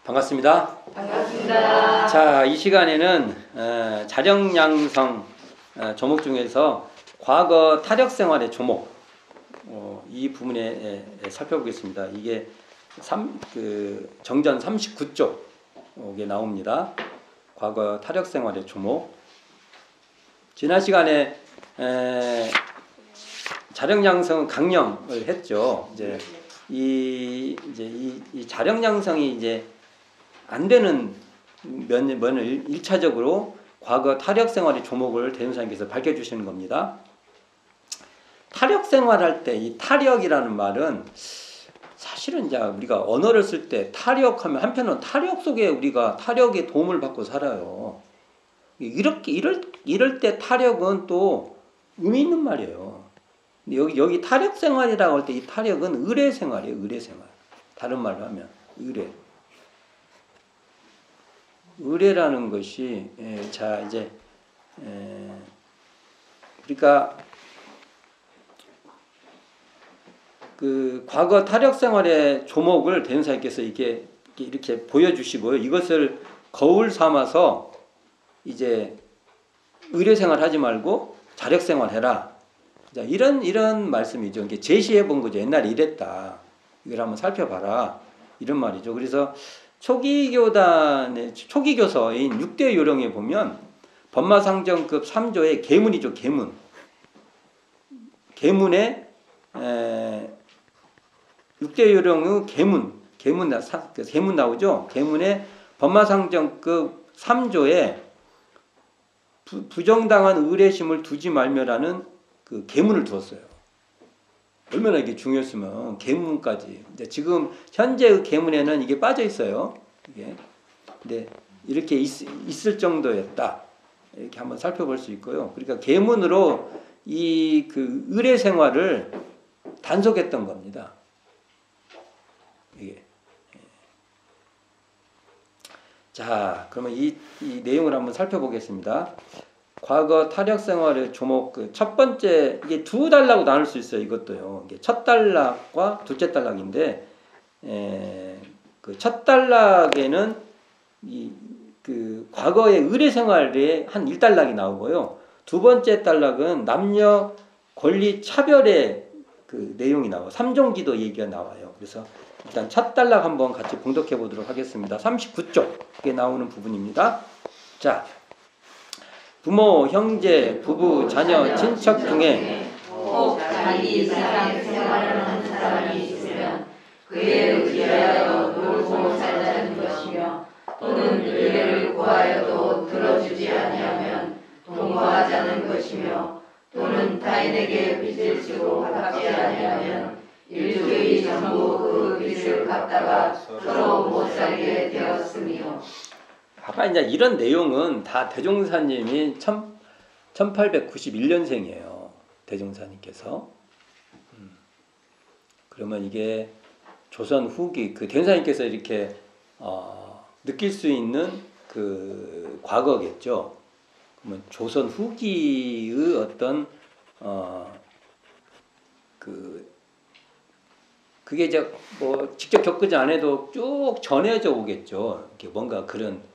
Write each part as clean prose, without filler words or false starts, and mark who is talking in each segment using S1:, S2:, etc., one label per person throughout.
S1: 반갑습니다.
S2: 반갑습니다.
S1: 자, 이 시간에는 자력양성 조목 중에서 과거 타력생활의 조목 이 부분에 살펴보겠습니다. 이게 정전 39쪽에 나옵니다. 과거 타력생활의 조목. 지난 시간에 자력양성 강령을 했죠. 이제 이 자력양성이 이제 안 되는 면을 1차적으로 과거 타력생활의 조목을 대전사님께서 밝혀주시는 겁니다. 타력생활할 때 이 타력이라는 말은 사실은 이제 우리가 언어를 쓸 때 타력하면 한편으로는 타력 속에 우리가 타력의 도움을 받고 살아요. 이럴 때 타력은 또 의미 있는 말이에요. 근데 여기 타력생활이라고 할 때 이 타력은 의례생활이에요. 의례생활. 다른 말로 하면 의례. 의례라는 것이 그러니까 그 과거 타력 생활의 조목을 대전사님께서 이렇게 보여주시고요. 이것을 거울 삼아서 이제 의례 생활 하지 말고 자력 생활 해라. 자, 이런 말씀이죠. 이게 제시해 본 거죠. 옛날에 이랬다. 이걸 한번 살펴봐라. 이런 말이죠. 그래서 초기교단의 초기교서인 6대 요령에 보면 법마상정급 3조의 계문이죠. 계문. 계문에 6대 요령의 계문 나오죠. 계문에 법마상정급 3조에 부정당한 의례심을 두지 말며라는 그 계문을 두었어요. 얼마나 이게 중요했으면 계문까지. 이제 지금 현재의 계문에는 이게 빠져 있어요. 이게. 근데 이렇게 있을 정도였다. 이렇게 한번 살펴볼 수 있고요. 그러니까 계문으로 이 그 의례 생활을 단속했던 겁니다. 이게. 자, 그러면 이 내용을 한번 살펴보겠습니다. 과거 타력 생활의 조목 첫 번째 이게 두 단락으로 나눌 수 있어요. 이것도요. 이게 첫 단락과 둘째 단락인데 그 첫 단락에는 그 과거의 의례 생활의 한 1단락이 나오고요. 두 번째 단락은 남녀 권리 차별의 그 내용이 나와요. 3종기도 얘기가 나와요. 그래서 일단 첫 단락 한번 같이 봉독해 보도록 하겠습니다. 39쪽에 나오는 부분입니다. 자, 부모, 형제, 부부, 자녀, 친척 중에
S2: 혹 자기 이상의 생활을 하는 사람이 있으면 그에 의지하여 놀고 살자는 것이며 또는 의뢰를 구하여도 들어주지 아니하면 동거하자는 것이며 또는 타인에게 빚을 지고 갚지 아니하면 일주일 전부 그 빚을 갚다가 서로 못 살게 되었으며.
S1: 아까 이제 이런 내용은 다 대종사님이 1891년생이에요. 대종사님께서. 그러면 이게 조선 후기 그 대종사님께서 이렇게 느낄 수 있는 그 과거겠죠. 그러면 조선 후기의 어떤 그게 이제 뭐 직접 겪지 않아도 쭉 전해져 오겠죠. 이렇게 뭔가 그런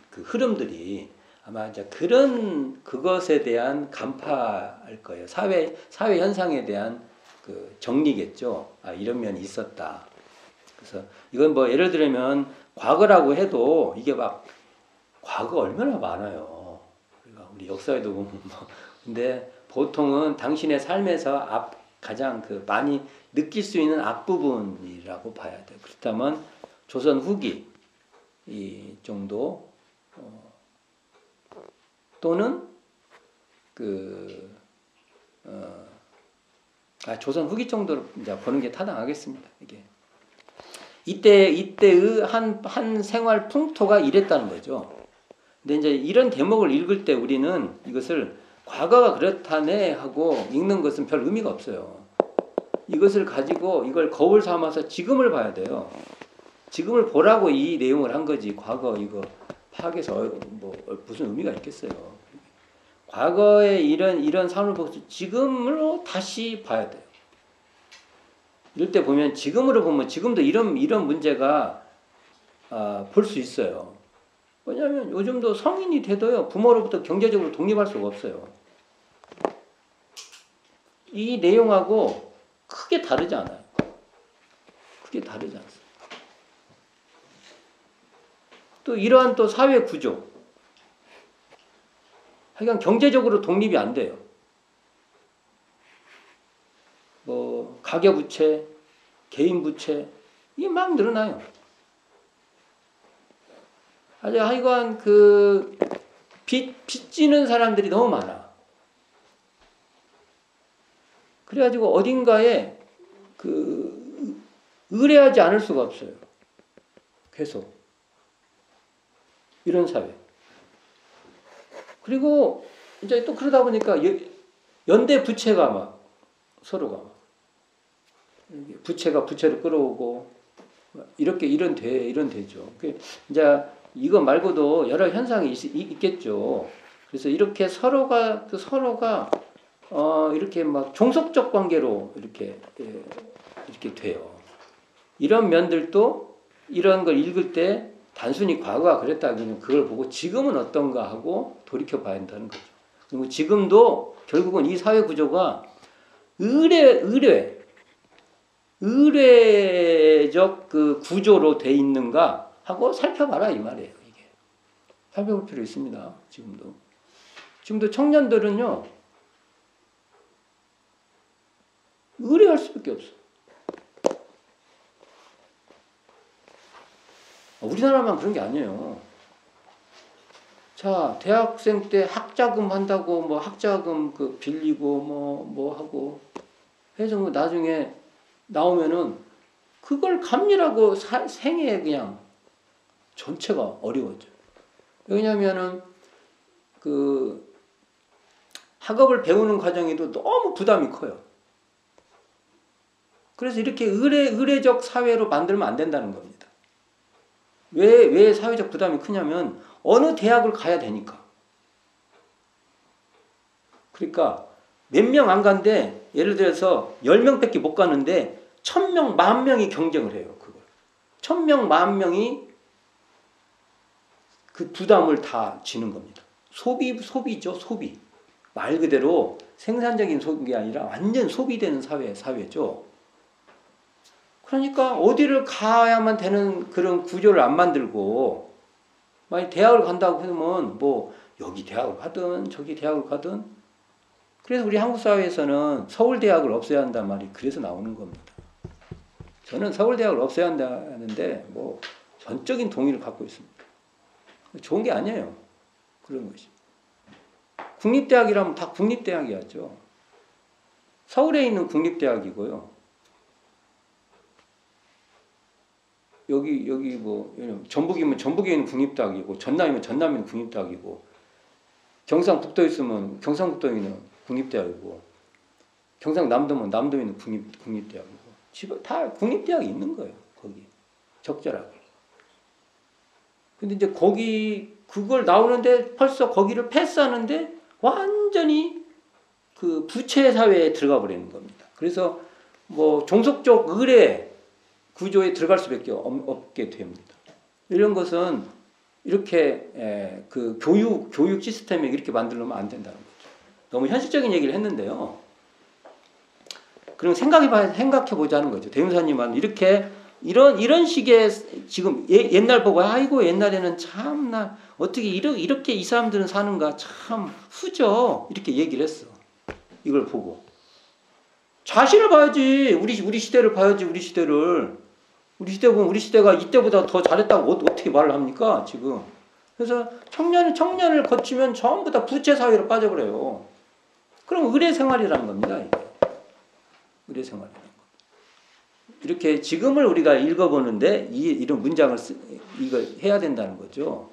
S1: 그 흐름들이 아마 이제 그것에 대한 간파할 거예요. 사회 현상에 대한 그 정리겠죠. 아, 이런 면이 있었다. 그래서 이건 뭐 예를 들면 과거라고 해도 이게 막 과거 얼마나 많아요. 우리 역사에도 보면 근데 보통은 당신의 삶에서 가장 그 많이 느낄 수 있는 앞부분이라고 봐야 돼요. 그렇다면 조선 후기 이 정도 또는 조선 후기 정도로 이제 보는 게 타당하겠습니다. 이게 이때의 한 생활 풍토가 이랬다는 거죠. 근데 이제 이런 대목을 읽을 때 우리는 이것을 과거가 그렇다네 하고 읽는 것은 별 의미가 없어요. 이것을 가지고 이걸 거울 삼아서 지금을 봐야 돼요. 지금을 보라고 이 내용을 한 거지. 과거 이거 파악해서 뭐 무슨 의미가 있겠어요. 과거의 이런 삶을 보고 지금으로 다시 봐야 돼요. 이럴 때 보면 지금으로 보면 지금도 이런 문제가 볼 수 있어요. 왜냐하면 요즘도 성인이 돼도요, 부모로부터 경제적으로 독립할 수가 없어요. 이 내용하고 크게 다르지 않아요. 크게 다르지 않습니다. 또 이러한 또 사회 구조. 하여간 경제적으로 독립이 안 돼요. 뭐 가계부채, 개인부채 이게 막 늘어나요. 하여간 그 빚지는 사람들이 너무 많아. 그래가지고 어딘가에 그 의뢰하지 않을 수가 없어요. 계속 이런 사회. 그리고 이제 또 그러다 보니까 연대 부채가 막 서로가 부채가 부채를 끌어오고 이렇게 이런 되죠. 이제 이거 말고도 여러 현상이 있겠죠. 그래서 이렇게 서로가 이렇게 막 종속적 관계로 이렇게 돼요. 이런 면들도 이런 걸 읽을 때 단순히 과거가 그랬다기는 그걸 보고 지금은 어떤가 하고 돌이켜 봐야 한다는 거죠. 그리고 지금도 결국은 이 사회 구조가 의례적 그 구조로 돼 있는가 하고 살펴봐라 이 말이에요. 이게 살펴볼 필요 있습니다. 지금도 청년들은요 의뢰할 수밖에 없어. 우리나라만 그런 게 아니에요. 자, 대학생 때 학자금 한다고 뭐 학자금 그 빌리고 뭐 하고 해서 뭐 나중에 나오면은 그걸 갚느라고 생애 그냥 전체가 어려워져요. 왜냐면은 그 학업을 배우는 과정에도 너무 부담이 커요. 그래서 이렇게 의례적 사회로 만들면 안 된다는 겁니다. 왜 사회적 부담이 크냐면 어느 대학을 가야 되니까. 그러니까 몇 명 안 간데 예를 들어서 10명밖에 못 가는데 1000명, 10,000명이 경쟁을 해요. 그걸. 1000명, 10,000명이 그 부담을 다 지는 겁니다. 소비죠, 소비. 말 그대로 생산적인 소비가 아니라 완전 소비되는 사회죠. 그러니까 어디를 가야만 되는 그런 구조를 안 만들고 만약 대학을 간다고 하면 뭐 여기 대학을 가든 저기 대학을 가든 그래서 우리 한국 사회에서는 서울대학을 없애야 한단 말이 그래서 나오는 겁니다. 저는 서울대학을 없애야 한다는데 뭐 전적인 동의를 갖고 있습니다. 좋은 게 아니에요. 그런 것이. 국립대학이라면 다 국립대학이었죠. 서울에 있는 국립대학이고요. 여기 뭐 전북이면 전북에 있는 국립대학이고 전남이면 전남에 있는 국립대학이고 경상북도에 있으면 경상북도에 있는 국립대학이고 경상남도면 남도에 있는 국립대학이고 집에 다 국립대학이 있는 거예요. 거기 적절하게. 근데 이제 그걸 나오는데 벌써 거기를 패스하는데 완전히 그 부채 사회에 들어가 버리는 겁니다. 그래서 뭐 종속적 의례 구조에 들어갈 수밖에 없게 됩니다. 이런 것은 이렇게 그 교육 시스템에 이렇게 만들면 안 된다는 거죠. 너무 현실적인 얘기를 했는데요. 그럼 생각해 보자는 거죠. 대운사님은 이런 식의 지금 옛날 보고 아이고 옛날에는 참나 어떻게 이렇게 이 사람들은 사는가 참 후져 이렇게 얘기를 했어. 이걸 보고 자신을 봐야지. 우리 시대를 봐야지. 우리 시대 보면 우리 시대가 이때보다 더 잘했다고 어떻게 말을 합니까 지금. 그래서 청년을 거치면 전부 다 부채 사회로 빠져버려요. 그럼 의례 생활이라는 겁니다. 이게. 의례 생활이라는 거. 이렇게 지금을 우리가 읽어보는데 이런 문장을 이거 해야 된다는 거죠.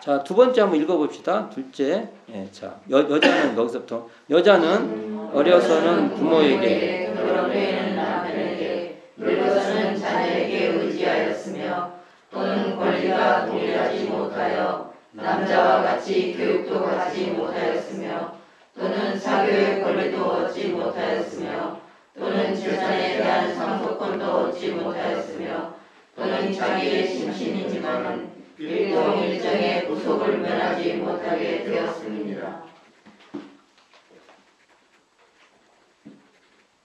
S1: 자, 두 번째 한번 읽어봅시다. 둘째, 자 여자는 여기서부터 여자는 어려서는 부모에게
S2: 결혼되는 남편에게 늙어서는 자녀에게 의지하였으며 또는 권리가 동일하지 못하여 남자와 같이 교육도 받지 못하였으며 또는 사교의 권리도 얻지 못하였으며 또는 재산에 대한 상속권도 얻지 못하였으며 또는 또는 자기의 심신이지만은 일동일정의 구속을 면하지 못하게 되었습니다.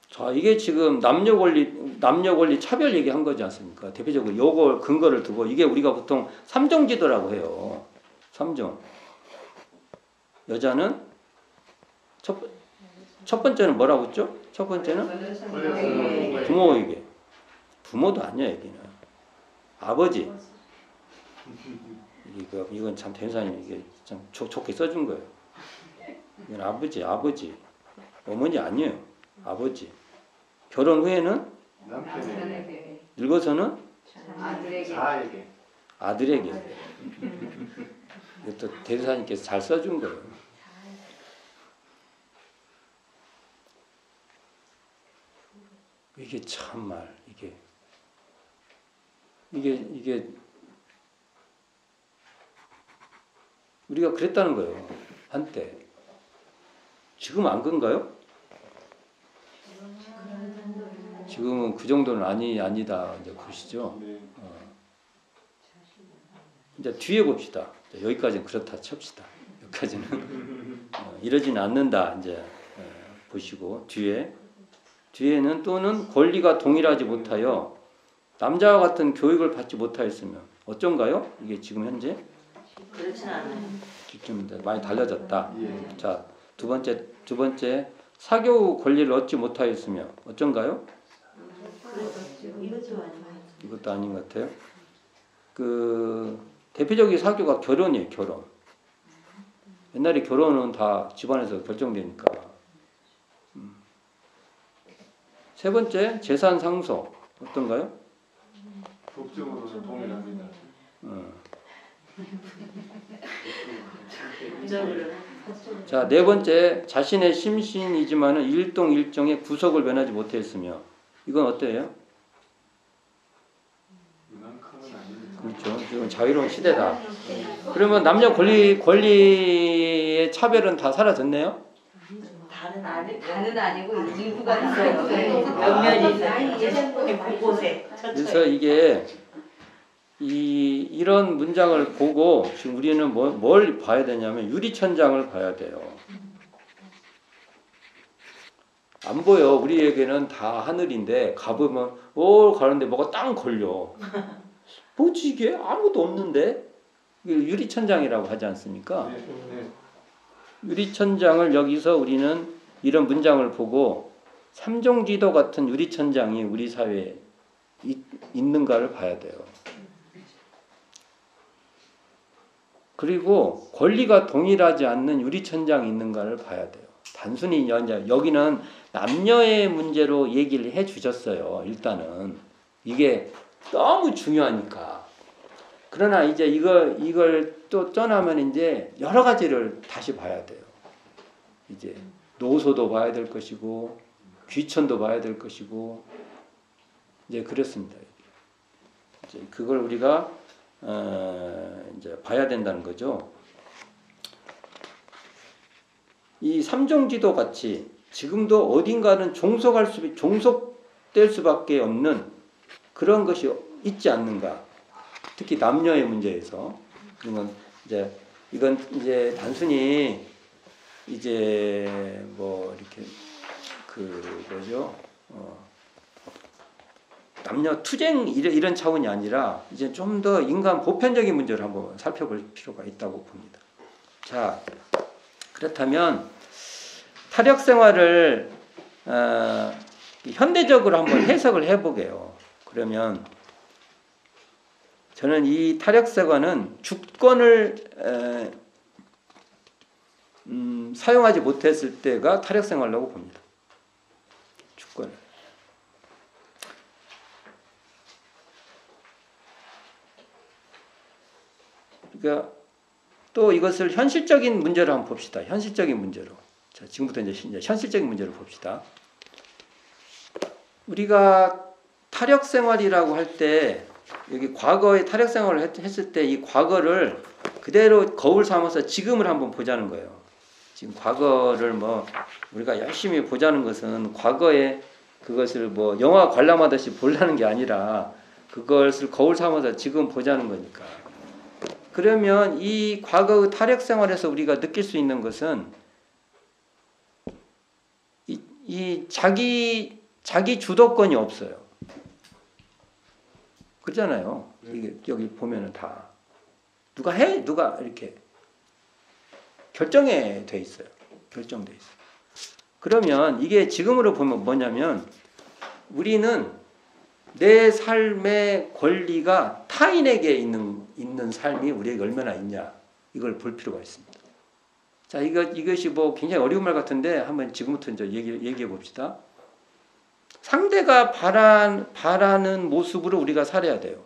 S1: 자, 이게 지금 남녀 권리 차별 얘기한 거지 않습니까? 대표적으로 요걸 근거를 두고 이게 우리가 보통 삼종지도라고 해요. 삼종. 여자는 첫 번째는 뭐라고 했죠? 첫 번째는 부모에게. 부모도 아니야, 여기는. 아버지. 이건 참 대사님 이게 참 좋게 써준 거예요. 이건 아버지. 어머니 아니에요. 아버지. 결혼 후에는
S3: 남편에게,
S1: 늙어서는
S3: 자에게.
S1: 아들에게. 이것도 대사님께서 잘 써준 거예요. 이게 참말 이게 우리가 그랬다는 거예요. 한때. 지금 안 그런가요? 지금은 그 정도는 아니다 이제 보시죠. 이제 뒤에 봅시다. 여기까지는 그렇다 칩시다. 여기까지는 이러지는 않는다 이제 보시고 뒤에는 또는 권리가 동일하지 못하여 남자와 같은 교육을 받지 못하였으면 어쩐가요? 이게 지금 현재
S2: 그렇진 않아요.
S1: 좀 많이 달라졌다. 자, 두 번째 사교 후 권리를 얻지 못하였으며 어쩐가요? 이것도 아닌 것 같아요. 그 대표적인 사교가 결혼이에요. 결혼. 옛날에 결혼은 다 집안에서 결정되니까. 세 번째 재산 상속 어떤가요?
S3: 법적으로는 동일합니다.
S1: 자, 네 번째 자신의 심신이지만은 일동일정의 구속을 면하지 못했으며 이건 어때요?
S3: 이만큼은 아닙니다.
S1: 그렇죠. 지금 자유로운 시대다. 그러면 남녀 권리의 차별은 다 사라졌네요.
S2: 다는 아니고 일부가 있어요. 몇몇이 있어요. 곳곳에.
S1: 그래서 이게 이런 문장을 보고 지금 우리는 뭘 봐야 되냐면 유리천장을 봐야 돼요. 안 보여. 우리에게는 다 하늘인데 가보면 가는데 뭐가 땅 걸려. 뭐지 이게? 아무것도 없는데? 이게 유리천장이라고 하지 않습니까? 유리천장을 여기서 우리는 이런 문장을 보고 삼종지도 같은 유리천장이 우리 사회에 있는가를 봐야 돼요. 그리고 권리가 동일하지 않는 유리천장이 있는가를 봐야 돼요. 단순히 여기는 남녀의 문제로 얘기를 해 주셨어요. 일단은 이게 너무 중요하니까. 그러나 이제 이걸 또 떠나면 이제 여러 가지를 다시 봐야 돼요. 이제 노소도 봐야 될 것이고 귀천도 봐야 될 것이고 이제 그렇습니다. 이제 그걸 우리가 이제 봐야 된다는 거죠. 이 삼종지도 같이 지금도 어딘가는 종속될 수밖에 없는 그런 것이 있지 않는가. 특히 남녀의 문제에서 이건 이제 단순히 이제 뭐 이렇게 그거죠. 남녀 투쟁 이런 차원이 아니라 이제 좀 더 인간 보편적인 문제를 한번 살펴볼 필요가 있다고 봅니다. 자, 그렇다면 타력 생활을 현대적으로 한번 해석을 해보게요. 그러면 저는 이 타력 생활은 주권을 사용하지 못했을 때가 타력 생활이라고 봅니다. 주권을. 그러니까 또 이것을 현실적인 문제로 한번 봅시다. 현실적인 문제로. 자, 지금부터 이제 현실적인 문제를 봅시다. 우리가 타력 생활이라고 할 때 여기 과거의 타력 생활을 했을 때 이 과거를 그대로 거울 삼아서 지금을 한번 보자는 거예요. 지금 과거를 우리가 열심히 보자는 것은 과거에 그것을 영화 관람하듯이 보려는 게 아니라 그것을 거울 삼아서 지금 보자는 거니까. 그러면 이 과거의 타력 생활에서 우리가 느낄 수 있는 것은 이 자기 주도권이 없어요. 그렇잖아요. 이게 여기 보면은 다 누가 해, 누가 이렇게 결정에 돼 있어요. 결정돼 있어요. 그러면 이게 지금으로 보면 뭐냐면 우리는 내 삶의 권리가 타인에게 있는 삶이 우리에게 얼마나 있냐 이걸 볼 필요가 있습니다. 자, 이것이 뭐 굉장히 어려운 말 같은데 한번 지금부터 이제 얘기해 봅시다. 상대가 바라는 모습으로 우리가 살아야 돼요.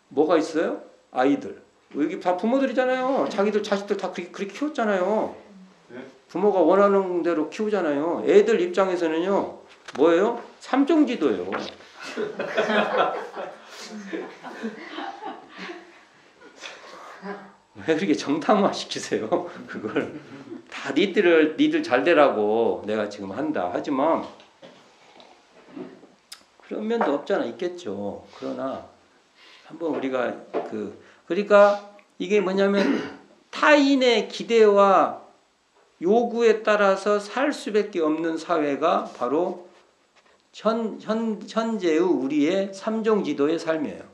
S1: 뭐가 있어요? 아이들. 여기 다 부모들이잖아요. 자기들 자식들 다 그렇게 키웠잖아요. 부모가 원하는 대로 키우잖아요. 애들 입장에서는요, 뭐예요? 삼종지도예요. 왜 그렇게 정당화 시키세요? 그걸 다 니들 잘 되라고 내가 지금 한다. 하지만 그런 면도 없잖아. 있겠죠. 그러나 한번 우리가 그러니까 이게 뭐냐면 타인의 기대와 요구에 따라서 살 수밖에 없는 사회가 바로 현재의 우리의 삼종지도의 삶이에요.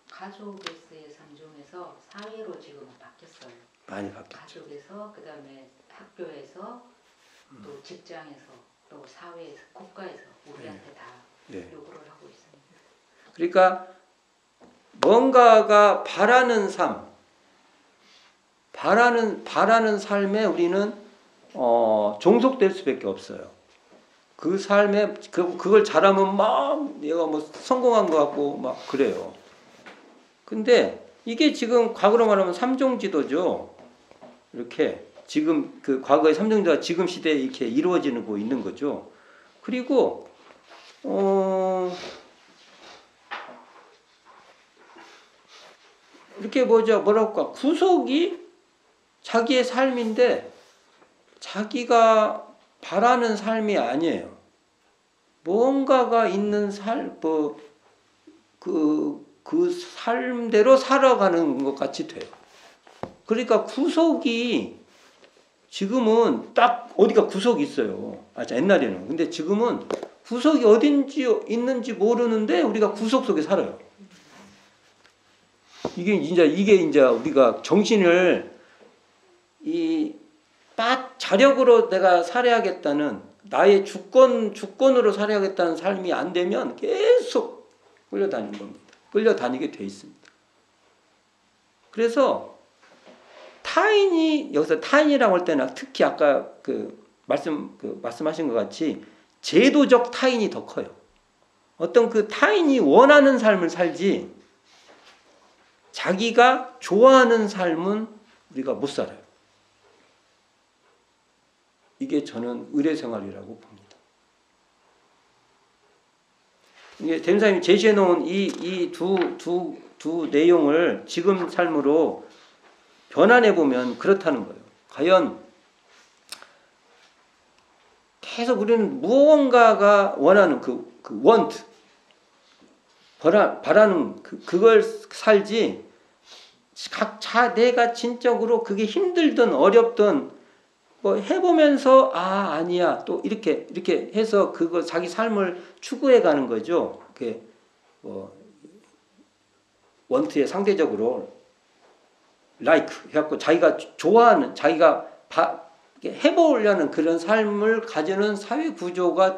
S4: 가족에서의 삼종에서 사회로 지금은 바뀌었어요.
S1: 많이 바뀌었죠.
S4: 가족에서 그다음에 학교에서 또 직장에서 또 사회에서 국가에서 우리한테 다 요구를 하고 있습니다.
S1: 그러니까 뭔가가 바라는 삶, 바라는 삶에 우리는 종속될 수밖에 없어요. 그 삶에 그걸 잘하면 막 얘가 뭐 성공한 것 같고 막 그래요. 근데 이게 지금 과거로 말하면 삼종지도죠. 이렇게 지금 그 과거의 삼종지도가 지금 시대에 이렇게 이루어지고 있는 거죠. 그리고 이렇게 뭐랄까 구속이 자기의 삶인데 자기가 바라는 삶이 아니에요. 뭔가가 있는 그 삶대로 살아가는 것 같이 돼요. 그러니까 구속이 지금은 딱 어디가 구속이 있어요. 옛날에는. 근데 지금은 구속이 어딘지 있는지 모르는데 우리가 구속 속에 살아요. 이게 이제 우리가 정신을 자력으로 내가 살아야겠다는 나의 주권으로 살아야겠다는 삶이 안 되면 계속 끌려다니는 겁니다. 끌려다니게 돼 있습니다. 그래서 여기서 타인이라고 할 때는 특히 아까 말씀하신 것 같이 제도적 타인이 더 커요. 어떤 그 타인이 원하는 삶을 살지 자기가 좋아하는 삶은 우리가 못 살아요. 이게 저는 의례생활이라고 봅니다. 이게 대림사님이 제시해 놓은 이 두 내용을 지금 삶으로 변환해 보면 그렇다는 거예요. 과연 계속 우리는 무언가가 원하는 그 want, 바라는 그걸 살지 내가 진적으로 그게 힘들든 어렵든 뭐 해보면서 아니야 또 이렇게 해서 그거 자기 삶을 추구해 가는 거죠. 그게 원트에 상대적으로 like 해갖고 자기가 좋아하는 자기가 해보려는 그런 삶을 가지는 사회 구조가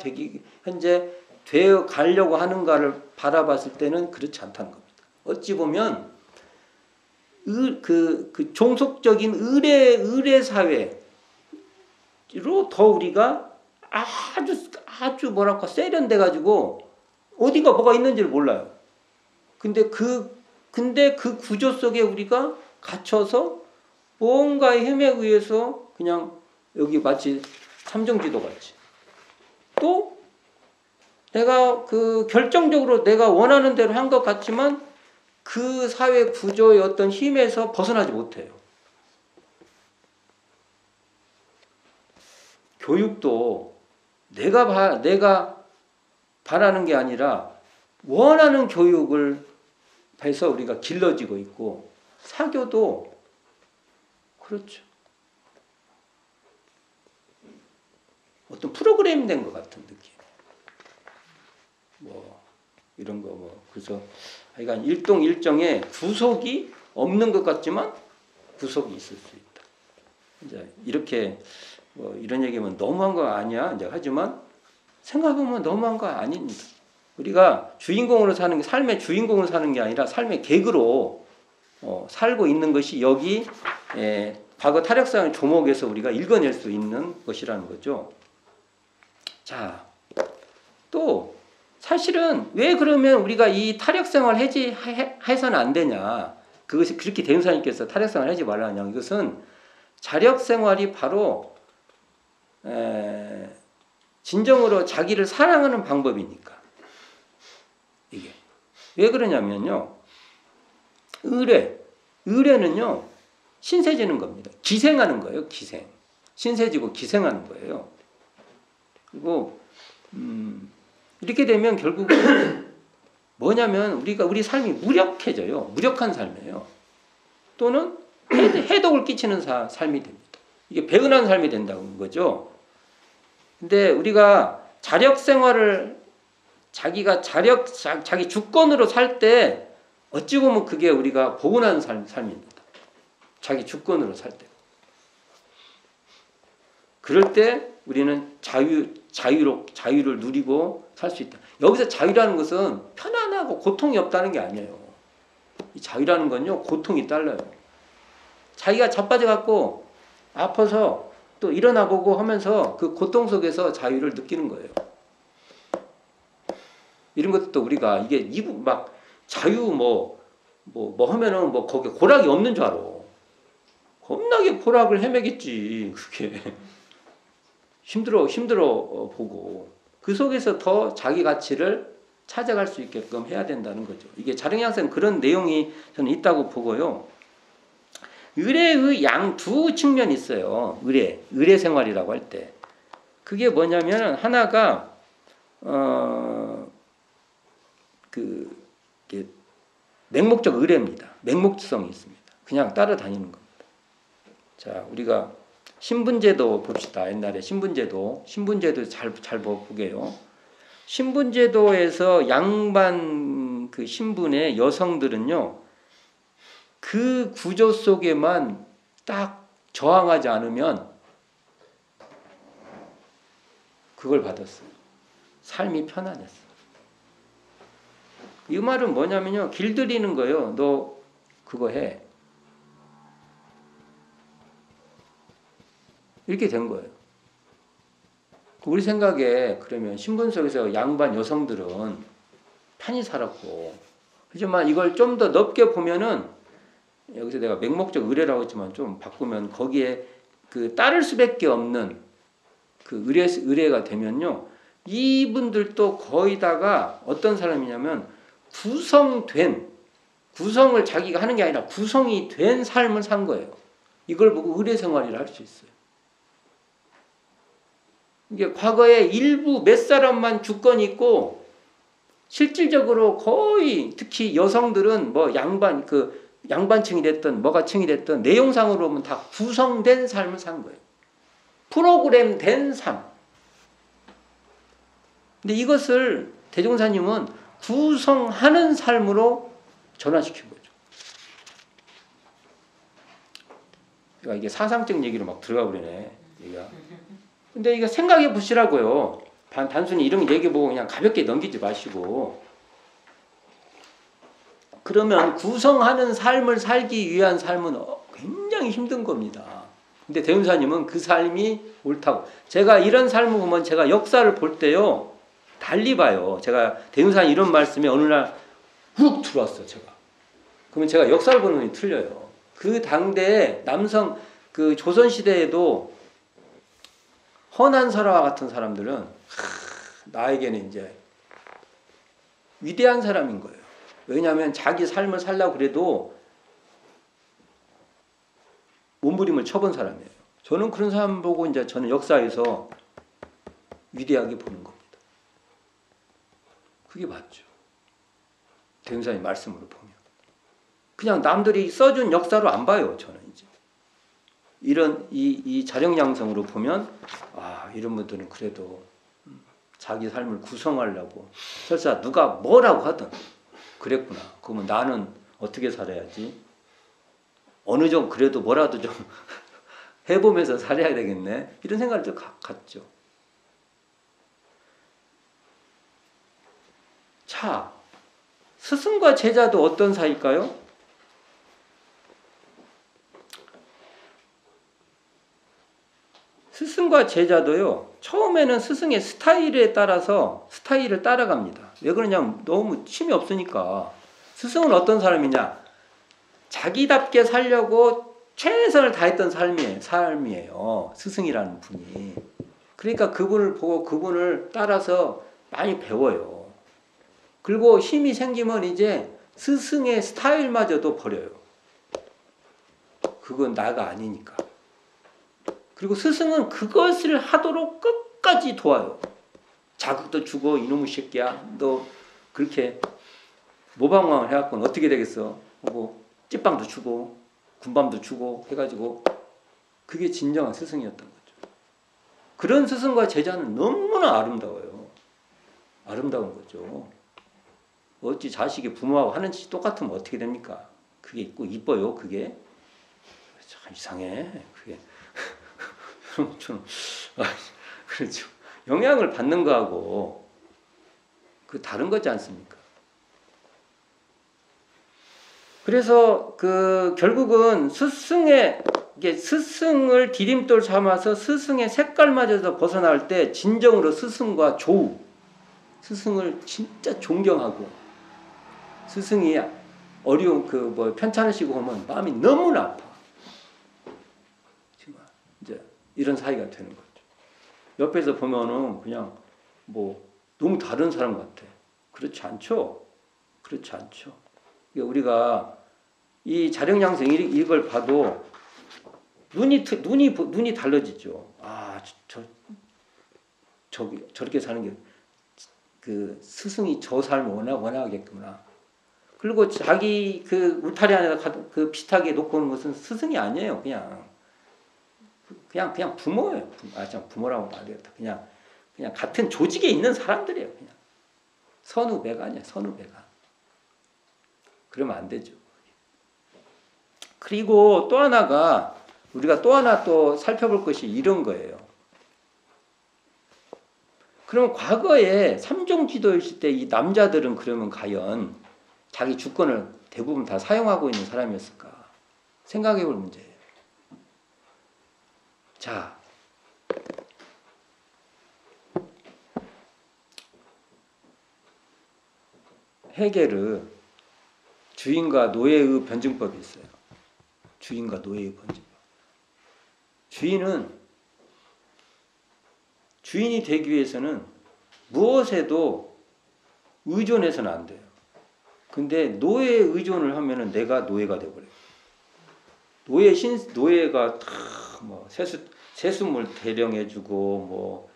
S1: 현재 되어 가려고 하는가를 바라봤을 때는 그렇지 않다는 겁니다. 어찌 보면 그 종속적인 의례 사회로 더 우리가 아주 뭐랄까 세련돼 가지고 어디가 뭐가 있는지를 몰라요. 근데 그 구조 속에 우리가 갇혀서 뭔가의 힘에 의해서 그냥 여기 마치 삼종지도 같이 또 내가 결정적으로 내가 원하는 대로 한 것 같지만 그 사회 구조의 어떤 힘에서 벗어나지 못해요. 교육도 내가 바라는 게 아니라 원하는 교육을 해서 우리가 길러지고 있고, 사교도 그렇죠. 어떤 프로그램 된 것 같은 느낌. 뭐 이런 거 뭐 그래서 하여간 일동일정에 구속이 없는 것 같지만 구속이 있을 수 있다. 이제 이렇게 뭐 이런 얘기면 너무한 거 아니야? 이제 하지만 생각해보면 너무한 거 아닙니다. 우리가 주인공으로 사는 게, 삶의 주인공으로 사는 게 아니라 삶의 객으로 살고 있는 것이 여기 과거 타력상의 조목에서 우리가 읽어낼 수 있는 것이라는 거죠. 자, 또 사실은 왜 그러면 우리가 이 타력생활 해서는 안 되냐? 그것이 그렇게 대행사님께서 타력생활 하지 말라냐? 이것은 자력생활이 바로 진정으로 자기를 사랑하는 방법이니까. 이게 왜 그러냐면요, 의뢰는요 신세지는 겁니다. 기생하는 거예요. 기생. 신세지고 기생하는 거예요. 그리고 이렇게 되면 결국은 뭐냐면 우리 삶이 무력해져요. 무력한 삶이에요. 또는 해독을 끼치는 삶이 됩니다. 이게 배은한 삶이 된다는 거죠. 근데 우리가 자력 생활을 자기 주권으로 살 때 어찌 보면 그게 우리가 보은한 삶입니다. 자기 주권으로 살 때. 그럴 때 우리는 자유를 누리고 살 수 있다. 여기서 자유라는 것은 편안하고 고통이 없다는 게 아니에요. 이 자유라는 건요, 고통이 달라요. 자기가 자빠져 갖고 아파서 또 일어나 보고 하면서 그 고통 속에서 자유를 느끼는 거예요. 이런 것도 우리가 이게 막 자유 뭐 하면은 뭐 거기에 고락이 없는 줄 알아. 겁나게 고락을 헤매겠지. 그게 힘들어 보고 그 속에서 더 자기 가치를 찾아갈 수 있게끔 해야 된다는 거죠. 이게 자령양생 그런 내용이 저는 있다고 보고요. 의례의 양 두 측면이 있어요. 의례 생활이라고 할 때 그게 뭐냐면 하나가 맹목적 의례입니다. 맹목성이 있습니다. 그냥 따라다니는 겁니다. 자, 우리가 신분제도 봅시다. 옛날에 신분제도 잘 보게요. 신분제도에서 양반 그 신분의 여성들은요, 그 구조 속에만 딱 저항하지 않으면 그걸 받았어요. 삶이 편안했어. 이 말은 뭐냐면요, 길들이는 거예요. 너 그거 해. 이렇게 된 거예요. 우리 생각에 그러면 신분 속에서 양반 여성들은 편히 살았고, 하지만 이걸 좀 더 넓게 보면은, 여기서 내가 맹목적 의례라고 했지만 좀 바꾸면 거기에 그 따를 수밖에 없는 그 의례가 되면요, 이분들도 거의 다가 어떤 사람이냐면 구성을 자기가 하는 게 아니라 구성이 된 삶을 산 거예요. 이걸 보고 의례 생활이라 할 수 있어요. 이게 과거에 일부 몇 사람만 주권이 있고, 실질적으로 거의 특히 여성들은 뭐 양반층이 됐든 뭐가층이 됐든 내용상으로 보면 다 구성된 삶을 산 거예요. 프로그램 된 삶. 근데 이것을 대종사님은 구성하는 삶으로 전환시킨 거죠. 그러니까 이게 사상적 얘기로 막 들어가 버리네. 얘기가. 근데 이거 생각해 보시라고요. 단순히 이런 얘기 보고 그냥 가볍게 넘기지 마시고. 그러면 구성하는 삶을 살기 위한 삶은 굉장히 힘든 겁니다. 근데 대운사님은 그 삶이 옳다고. 제가 이런 삶을 보면 제가 역사를 볼 때요, 달리 봐요. 제가 대운사님 이런 말씀에 어느 날 훅 들어왔어요, 제가. 그러면 제가 역사를 보는 눈이 틀려요. 그 당대에 남성, 그 조선시대에도 허난설화와 같은 사람들은 나에게는 이제 위대한 사람인 거예요. 왜냐하면 자기 삶을 살려고 그래도 몸부림을 쳐본 사람이에요. 저는 그런 사람 보고 이제 저는 역사에서 위대하게 보는 겁니다. 그게 맞죠. 대흥사님 말씀으로 보면. 그냥 남들이 써준 역사로 안 봐요, 저는 이제. 이런, 이 자력양성으로 보면, 아, 이런 분들은 그래도 자기 삶을 구성하려고 설사 누가 뭐라고 하든 그랬구나. 그러면 나는 어떻게 살아야지? 어느 정도 그래도 뭐라도 좀 해보면서 살아야 되겠네. 이런 생각을 좀 갖죠. 자, 스승과 제자도 어떤 사이일까요? 스승과 제자도요, 처음에는 스승의 스타일에 따라서 스타일을 따라갑니다. 왜 그러냐면 너무 힘이 없으니까. 스승은 어떤 사람이냐? 자기답게 살려고 최선을 다했던 삶이에요. 스승이라는 분이. 그러니까 그분을 보고 그분을 따라서 많이 배워요. 그리고 힘이 생기면 이제 스승의 스타일마저도 버려요. 그건 나가 아니니까. 그리고 스승은 그것을 하도록 끝까지 도와요. 자극도 주고 이놈의 새끼야 너 그렇게 모방왕을 해갖고는 어떻게 되겠어 하고 찐빵도 주고 군밤도 주고 해가지고 그게 진정한 스승이었던 거죠. 그런 스승과 제자는 너무나 아름다워요. 아름다운 거죠. 어찌 자식이 부모하고 하는 짓이 똑같으면 어떻게 됩니까? 그게 있고 이뻐요. 그게 참 이상해. 그게 좀 그렇죠. 영향을 받는 거하고 그 다른 거지 않습니까? 그래서 그 결국은 스승을 디딤돌 삼아서 스승의 색깔마저도 벗어날 때 진정으로 스승과 조우, 스승을 진짜 존경하고 스승이 어려운 편찮으시고 하면 마음이 너무나 아파. 정말 이제 이런 사이가 되는 거죠. 옆에서 보면은 그냥 너무 다른 사람 같아. 그렇지 않죠? 그렇지 않죠. 우리가 이 자력양성 이걸 봐도 눈이 달라지죠. 아, 저렇게 사는 게 그 스승이 저 삶을 원하겠구나. 그리고 자기 그 울타리 안에다 그 비슷하게 놓고 오는 것은 스승이 아니에요. 그냥 부모예요. 부모라고 말하겠다. 그냥 같은 조직에 있는 사람들이에요. 그냥 선후배가 아니야. 선후배가. 그러면 안 되죠. 그리고 또 하나가 우리가 또 하나 또 살펴볼 것이 이런 거예요. 그럼 과거에 삼종지도였을 때 이 남자들은 그러면 과연 자기 주권을 대부분 다 사용하고 있는 사람이었을까? 생각해 볼 문제예요. 자, 헤겔은 주인과 노예의 변증법이 있어요. 주인과 노예의 변증법. 주인이 되기 위해서는 무엇에도 의존해서는 안 돼요. 근데 노예에 의존을 하면은 내가 노예가 돼버려요. 노예가 세수물 대령해주고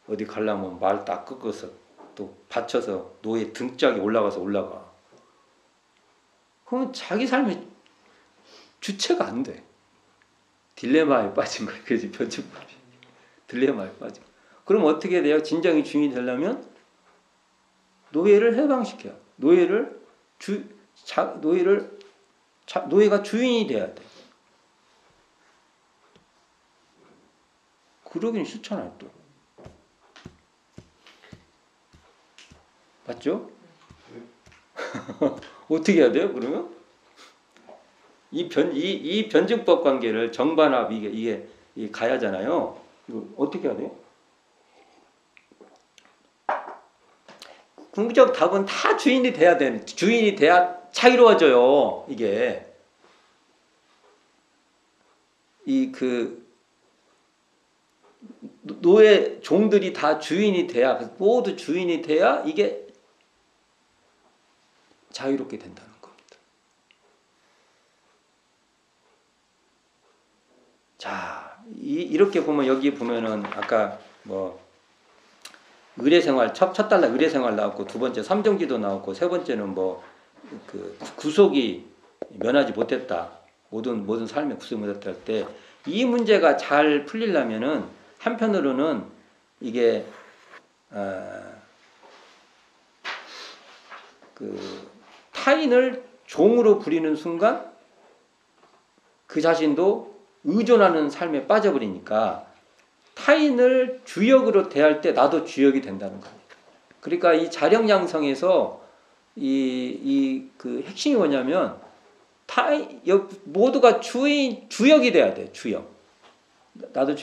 S1: 어디 가려면 말 딱 꺾어서 또 받쳐서 노예 등짝에 올라가. 그러면 자기 삶의 주체가 안 돼. 딜레마에 빠진 거예요. 그래서 변증법이 딜레마에 빠진 거예요. 그럼 어떻게 돼요? 진정이 주인이 되려면 노예를 해방시켜요. 노예가 주인이 돼야 돼. 그러긴 싫잖아요, 또. 맞죠? 어떻게 해야 돼요, 그러면? 이 변증법 관계를 정반합, 이게 가야잖아요. 이거 어떻게 해야 돼요? 궁극적 답은 다 주인이 돼야 자유로워져요, 이게. 노예 종들이 다 주인이 돼야, 모두 주인이 돼야 이게 자유롭게 된다는 겁니다. 자, 이렇게 보면 여기 보면은 아까 뭐 의례생활 첫 달라 의례생활 나왔고 두 번째 삼정기도 나왔고 세 번째는 뭐 그 구속이 면하지 못했다. 모든 삶에 구속이 못했다 할 때 이 문제가 잘 풀리려면은 한편으로는 이게 그 타인을 종으로 부리는 순간 그 자신도 의존하는 삶에 빠져버리니까 타인을 주역으로 대할 때 나도 주역이 된다는 겁니다. 그러니까 이 자력 양성에서 그 핵심이 뭐냐면 모두가 주역이 돼야 돼. 주역. 나도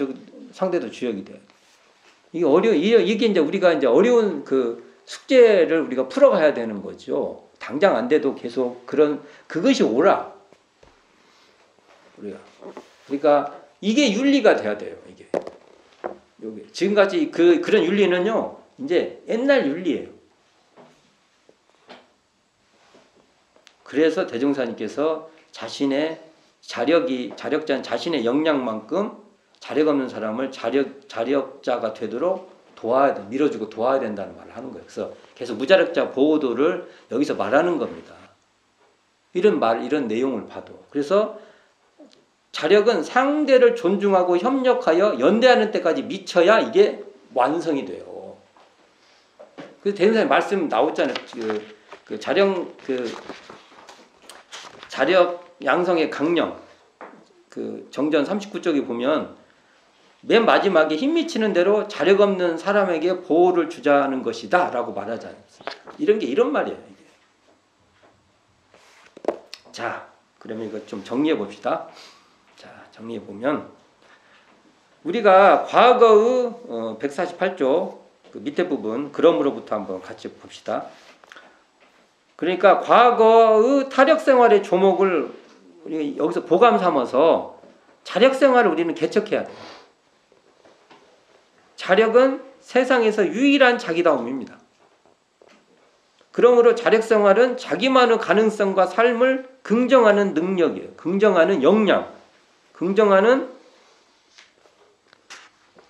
S1: 상대도 주역이 돼야 돼. 이게 이제 우리가 이제 어려운 그 숙제를 우리가 풀어가야 되는 거죠. 당장 안 돼도 계속 그것이 옳아. 우리가. 그러니까 이게 윤리가 돼야 돼요. 이게. 지금까지 그런 윤리는요, 이제 옛날 윤리예요. 그래서 대종사님께서 자신의 자력자는 자신의 역량만큼 자력 없는 사람을 자력자가 되도록 밀어주고 도와야 된다는 말을 하는 거예요. 그래서 계속 무자력자 보호도를 여기서 말하는 겁니다. 이런 내용을 봐도. 그래서 자력은 상대를 존중하고 협력하여 연대하는 때까지 미쳐야 이게 완성이 돼요. 그래서 대종사님 말씀 나왔잖아요. 자력 양성의 강령, 정전 39쪽에 보면 맨 마지막에 힘 미치는 대로 자력 없는 사람에게 보호를 주자는 것이다 라고 말하잖아요. 이런 말이에요. 이게. 자, 그러면 이거 좀 정리해 봅시다. 자, 정리해 보면 우리가 과거의 148조 그 밑에 부분 그럼으로부터 한번 같이 봅시다. 그러니까 과거의 타력 생활의 조목을 우리 여기서 보감 삼아서 자력 생활을 우리는 개척해야 돼요. 자력은 세상에서 유일한 자기다움입니다. 그러므로 자력 생활은 자기만의 가능성과 삶을 긍정하는 능력이에요. 긍정하는 역량, 긍정하는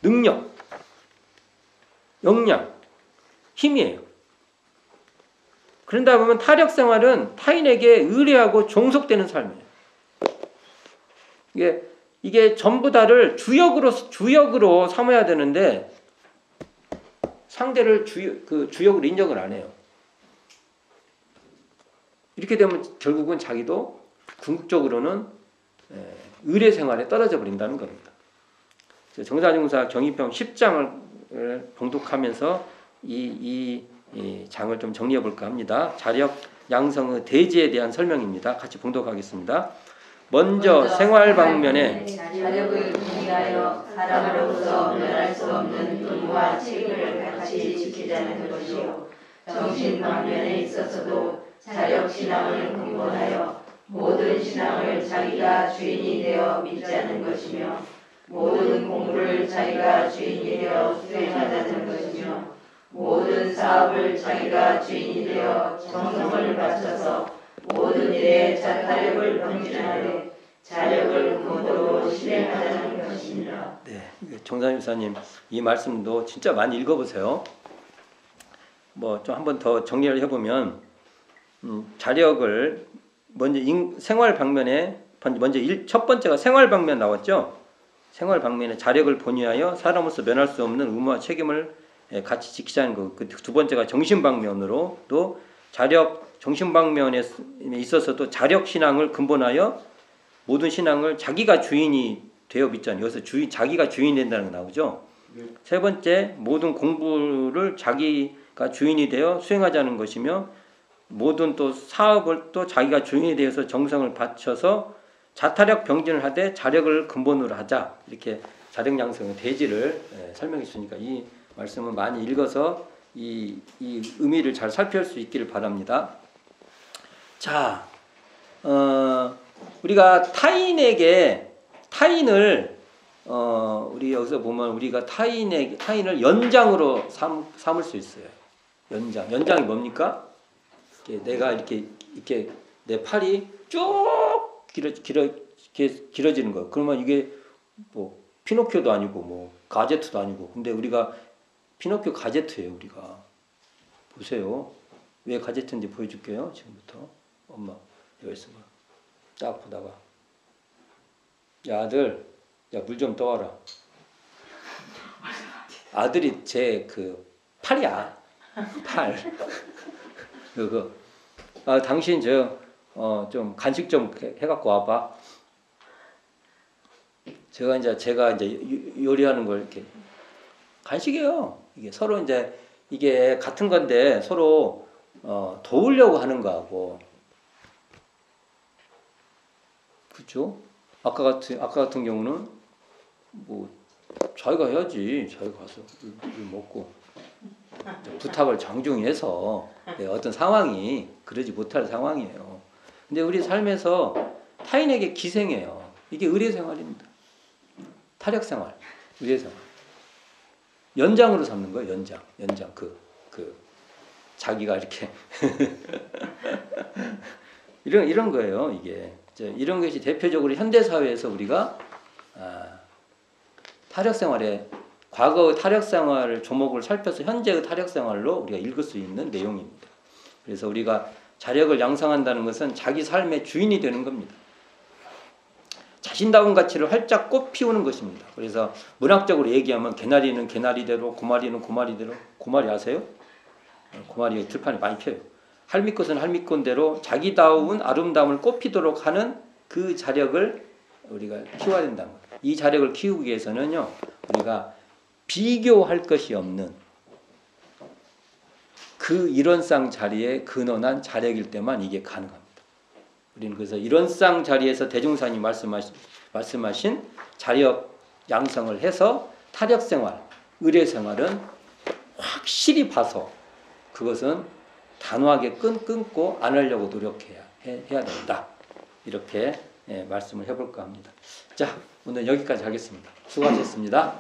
S1: 능력, 역량, 힘이에요. 그런다 보면 타력 생활은 타인에게 의뢰하고 종속되는 삶이에요. 이게 전부 다를 주역으로 삼아야 되는데 상대를 주역으로 인정을 안 해요. 이렇게 되면 결국은 자기도 궁극적으로는 의뢰 생활에 떨어져 버린다는 겁니다. 정사중사 경위평 10장을 봉독하면서 이 장을 좀 정리해 볼까 합니다. 자력 양성의 대지에 대한 설명입니다. 같이 봉독하겠습니다. 먼저 생활 방면에
S2: 자력을 위하여 사람으로서 면할 수 없는 돈과 책임을 같이 지키자는 것이요. 정신 방면에 있어서도 자력 신앙을 근본하여 모든 신앙을 자기가 주인이 되어 믿자는 것이며 모든 공부를 자기가 주인이 되어 수행하자는 것이며 모든 사업을 자기가 주인이 되어 정성을 바쳐서 모든 일에 자타력을 병진하되 자력을 근본으로 실행하자는 것입니다.
S1: 네, 정사님사님 이 말씀도 진짜 많이 읽어보세요. 뭐 좀 한번 더 정리를 해보면 자력을 먼저 생활 방면에 먼저 첫 번째가 생활 방면 나왔죠. 생활 방면에 자력을 본유하여 사람으로서 면할 수 없는 의무와 책임을 같이 지키자는 거. 그 두 번째가 정신 방면으로 또 정신 방면에 있어서도 자력 신앙을 근본하여 모든 신앙을 자기가 주인이 되어 믿자는. 여기서 자기가 주인이 된다는 거 나오죠. 세 번째 모든 공부를 자기가 주인이 되어 수행하자는 것이며 모든 또 사업을 또 자기가 주인이 되어서 정성을 바쳐서 자타력 병진을 하되 자력을 근본으로 하자. 이렇게 자력 양성의 대지를 설명해 주니까 이 말씀은 많이 읽어서 이 의미를 잘 살필 수 있기를 바랍니다. 자, 우리가 타인을 우리 여기서 보면 우리가 타인을 연장으로 삼을 수 있어요. 연장이 뭡니까? 내가 이렇게 내 팔이 쭉 길어지는 거. 그러면 이게 뭐 피노키오도 아니고 뭐 가제트도 아니고. 근데 우리가 피노키오 가제트예요. 우리가 보세요. 왜 가제트인지 보여줄게요. 지금부터. 엄마 여기 있어 봐. 딱 보다가 야 아들, 야 물 좀 떠와라. 아들이 제 그 팔이야. 팔. 그거. 아 당신 좀 간식 좀 해갖고 와봐. 제가 이제 요리하는 걸 이렇게 간식이에요. 이게 서로 이제 이게 같은 건데 서로 도우려고 하는 거하고, 그렇죠? 아까 같은 경우는 뭐 자기가 해야지. 자기가 가서 물 먹고 부탁을 정중히 해서 어떤 상황이 그러지 못할 상황이에요. 근데 우리 삶에서 타인에게 기생해요. 이게 의례생활입니다. 타력생활, 의례생활. 연장으로 삼는 거예요. 연장 자기가 이렇게 이런 거예요. 이게 이런 것이 대표적으로 현대 사회에서 우리가 타력생활의 과거의 타력생활 조목을 살펴서 현재의 타력생활로 우리가 읽을 수 있는 내용입니다. 그래서 우리가 자력을 양성한다는 것은 자기 삶의 주인이 되는 겁니다. 자신다운 가치를 활짝 꽃피우는 것입니다. 그래서 문학적으로 얘기하면 개나리는 개나리대로, 고마리는 고마리대로. 고마리 아세요? 고마리 들판에 많이 펴요. 할미꽃은 할미꽃대로 자기다운 아름다움을 꽃피도록 하는 그 자력을 우리가 키워야 된다는 거예요. 이 자력을 키우기 위해서는요, 우리가 비교할 것이 없는 그 이론상 자리에 근원한 자력일 때만 이게 가능합니다. 우리는 그래서 이론상 자리에서 대중사님 말씀하신 자력 양성을 해서 타력생활, 의례생활은 확실히 봐서 그것은 단호하게 끊고 안 하려고 노력해야 된다. 이렇게 말씀을 해볼까 합니다. 자, 오늘 여기까지 하겠습니다. 수고하셨습니다.